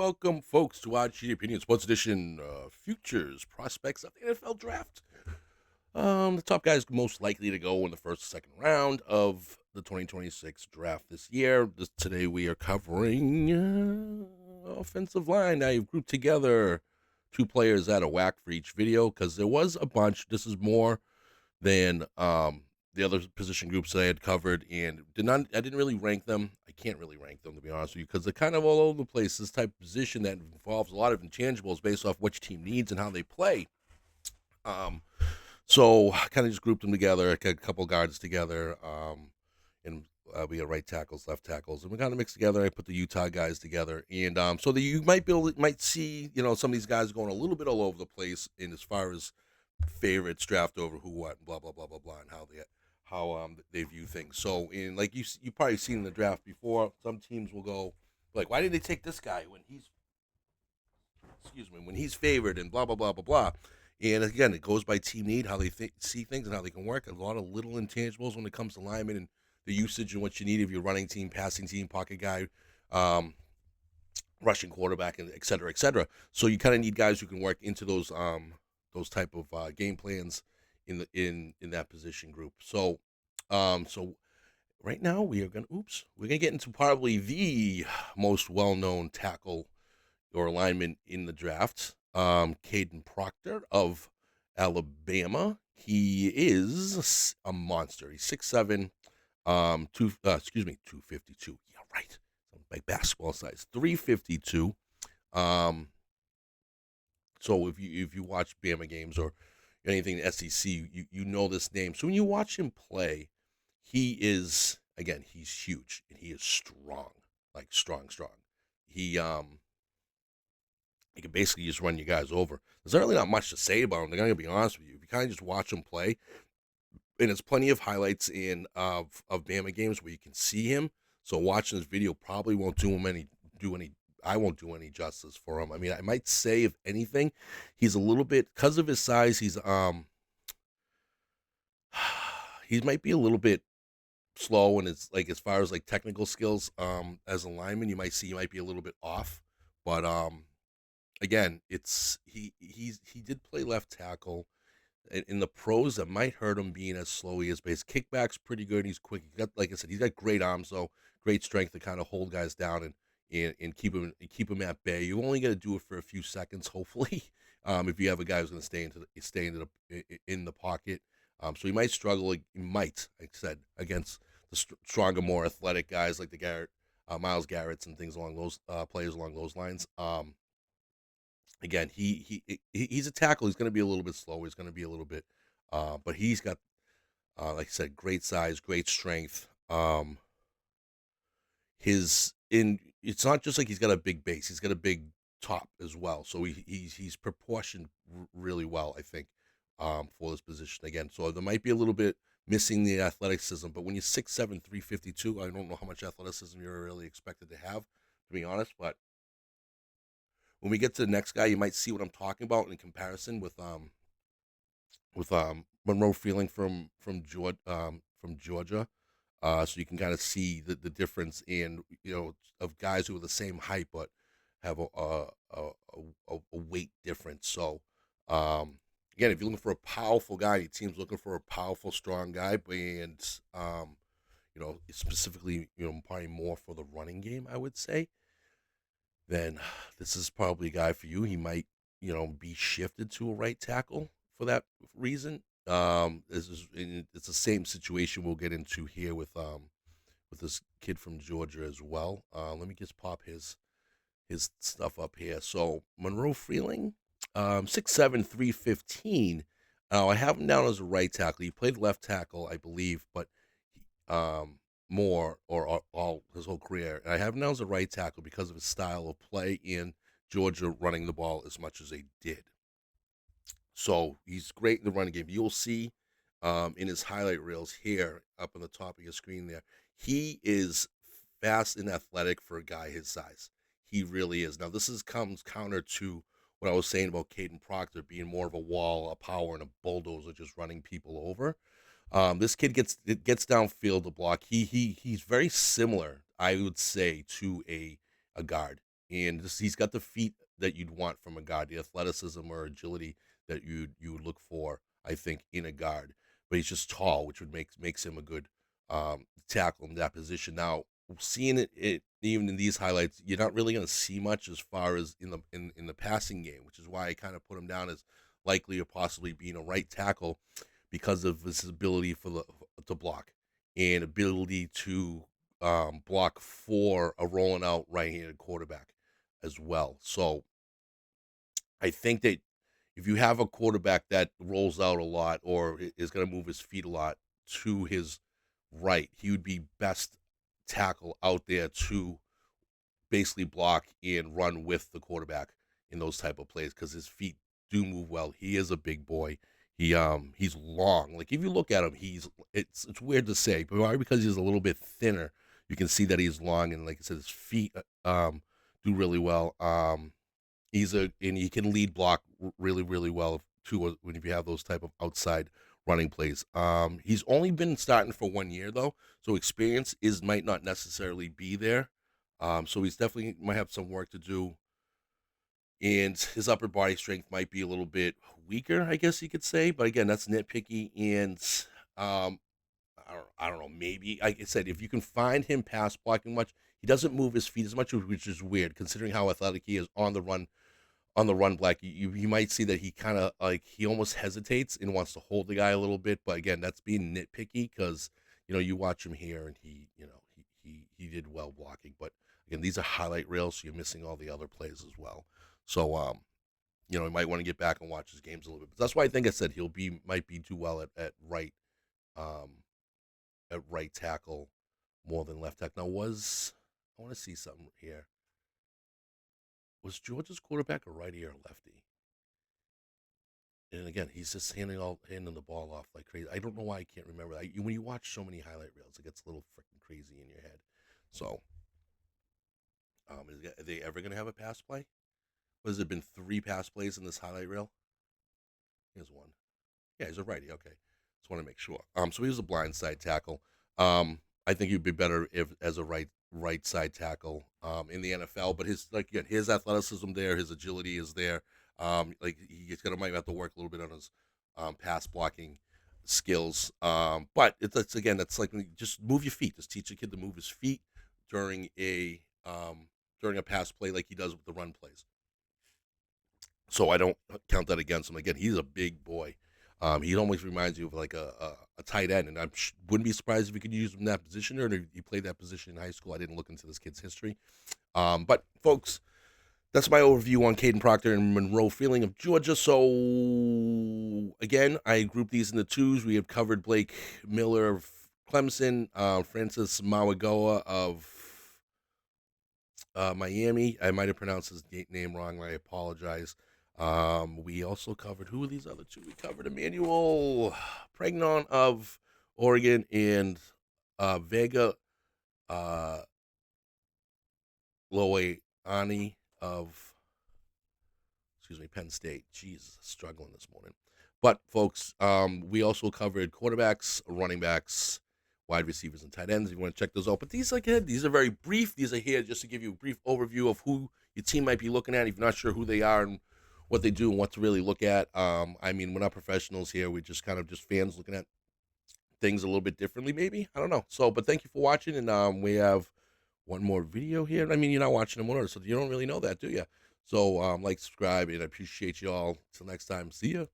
welcome, folks, to our Cheaty Opinion Sports Edition Futures Prospects of the NFL Draft. The top guys most likely to go in the first or second round of the 2026 draft this year. Today we are covering offensive line. I've grouped together two players out of whack for each video because there was a bunch. This is more than the other position groups that I had covered, and I didn't really rank them. I can't really rank them, to be honest with you, because they're kind of all over the place. This type of position that involves a lot of intangibles based off which team needs and how they play. So I kind of just grouped them together. I got a couple guards together, and we got right tackles, left tackles, and we kind of mixed together. I put the Utah guys together, and so that you might see some of these guys going a little bit all over the place in as far as favorites draft over who, what, and blah blah blah blah blah, and how they view things. So in like you probably seen in the draft before, some teams will go like, why did they take this guy when he's favored and blah blah blah blah blah. And again, it goes by team need, how they see things, and how they can work. A lot of little intangibles when it comes to linemen and the usage and what you need of your running team, passing team, pocket guy, rushing quarterback, and et cetera, et cetera. So you kind of need guys who can work into those type of game plans in that position group. So right now we're gonna get into probably the most well-known tackle or lineman in the draft, Kayden Proctor of Alabama. He is a monster. He's 6'7", 252. Yeah, right. My basketball size, 352. So if you watch Bama games or anything in SEC, you know this name. So when you watch him play, he's huge and he is strong, like strong. He he can basically just run you guys over. There's really not much to say about him. I'm gonna be honest with you. If you kind of just watch him play, and there's plenty of highlights in of Bama games where you can see him. So watching this video probably won't do any. I won't do any justice for him. I mean, I might say, if anything, he's a little bit, because of his size. He might be a little bit slow, and it's like as far as like technical skills. As a lineman, you might see he might be a little bit off, but again, he did play left tackle in the pros. That might hurt him being as slow he is, but his kickback's pretty good. He's quick. Like I said, he's got great arms, though, great strength to kind of hold guys down and keep him at bay. You only got to do it for a few seconds, hopefully. If you have a guy who's going to in the pocket, so he might struggle. He might, like I said, against the stronger, more athletic guys like the Miles Garrett's and things along those players along those lines. Again, he's a tackle. He's going to be a little bit slow. He's going to be a little bit, but he's got, like I said, great size, great strength. It's not just like he's got a big base. He's got a big top as well. So he's proportioned really well, I think, for this position again. So there might be a little bit missing the athleticism, but when you're 6'7", 352, I don't know how much athleticism you're really expected to have, to be honest. But when we get to the next guy, you might see what I'm talking about in comparison with Monroe Freeling from Georgia. So you can kind of see the difference in of guys who are the same height but have a weight difference. So again, if you're looking for a powerful guy, your team's looking for a powerful, strong guy, and specifically probably more for the running game, I would say, then this is probably a guy for you. He might, be shifted to a right tackle for that reason. It's the same situation we'll get into here with this kid from Georgia as well. Let me just pop his stuff up here. So Monroe Freeling, 6'7", 315. I have him down as a right tackle. He played left tackle, I believe, but more or all his whole career. And I have him now as a right tackle because of his style of play in Georgia, running the ball as much as they did. So he's great in the running game. You'll see in his highlight reels here up on the top of your screen there. He is fast and athletic for a guy his size. He really is. Now this comes counter to what I was saying about Kayden Proctor being more of a wall, a power, and a bulldozer, just running people over. This kid gets downfield to block. He's very similar, I would say, to a guard. and just he's got the feet that you'd want from a guard, the athleticism or agility that you would look for, I think, in a guard. But he's just tall, which would makes him a good tackle in that position. Now, seeing it even in these highlights, you're not really going to see much as far as in the passing game, which is why I kind of put him down as likely or possibly being a right tackle because of his ability for the to block and ability to block for a rolling out right-handed quarterback as well. So I think that if you have a quarterback that rolls out a lot or is going to move his feet a lot to his right, he would be best tackle out there to basically block and run with the quarterback in those type of plays because his feet do move well. He is a big boy. He's long. Like if you look at him, it's weird to say, but why? Because he's a little bit thinner. You can see that he's long, and like I said, his feet do really well. And he can lead block really well too when if you have those type of outside running plays. He's only been starting for 1 year though, so experience is might not necessarily be there. So he's definitely might have some work to do, and his upper body strength might be a little bit weaker, I guess you could say. But again, that's nitpicky, and um, I don't know. Maybe like I said, if you can find him pass blocking much, he doesn't move his feet as much, which is weird considering how athletic he is on the run black, you might see that he kind of like he almost hesitates and wants to hold the guy a little bit. But again, that's being nitpicky because you watch him here and he did well blocking. But again, these are highlight reels, so you're missing all the other plays as well. So you might want to get back and watch his games a little bit. But that's why I think I said he'll be might be do well um at right tackle more than left tackle. Now was I want to see something here. Was Georgia's quarterback a righty or a lefty? And again, he's just handing the ball off like crazy. I don't know why I can't remember. When you watch so many highlight reels, it gets a little freaking crazy in your head. So, are they ever going to have a pass play? Has there been 3 pass plays in this highlight reel? Here's one. Yeah, he's a righty. Okay, just want to make sure. So he was a blind side tackle. I think he'd be better if as a right side tackle in the NFL. But his like again, his athleticism there, his agility is there. Like he's gonna might have to work a little bit on his pass blocking skills. But it's again, that's like just move your feet. Just teach a kid to move his feet during a during a pass play like he does with the run plays. So I don't count that against him. Again, he's a big boy. He almost reminds you of like a tight end, and I wouldn't be surprised if he could use him in that position or if he played that position in high school. I didn't look into this kid's history. But folks, that's my overview on Kayden Proctor and Monroe Freeling of Georgia. So again, I grouped these into twos. We have covered Blake Miller of Clemson, Francis Mawagoa of Miami. I might have pronounced his name wrong. I apologize. We also covered who are these other two? We covered Emmanuel Pregnon of Oregon and Vega uh, Loeani of Penn State. Jesus, struggling this morning. But folks, we also covered quarterbacks, running backs, wide receivers, and tight ends. If you want to check those out, but these again, these are very brief. These are here just to give you a brief overview of who your team might be looking at. If you're not sure who they are and what they do and what to really look at, I mean, we're not professionals here. We're just kind of just fans looking at things a little bit differently, maybe. I don't know. So, but thank you for watching, and we have one more video here. I mean, you're not watching them in order, so you don't really know that, do you? So, like, subscribe, and I appreciate you all. Till next time, see ya.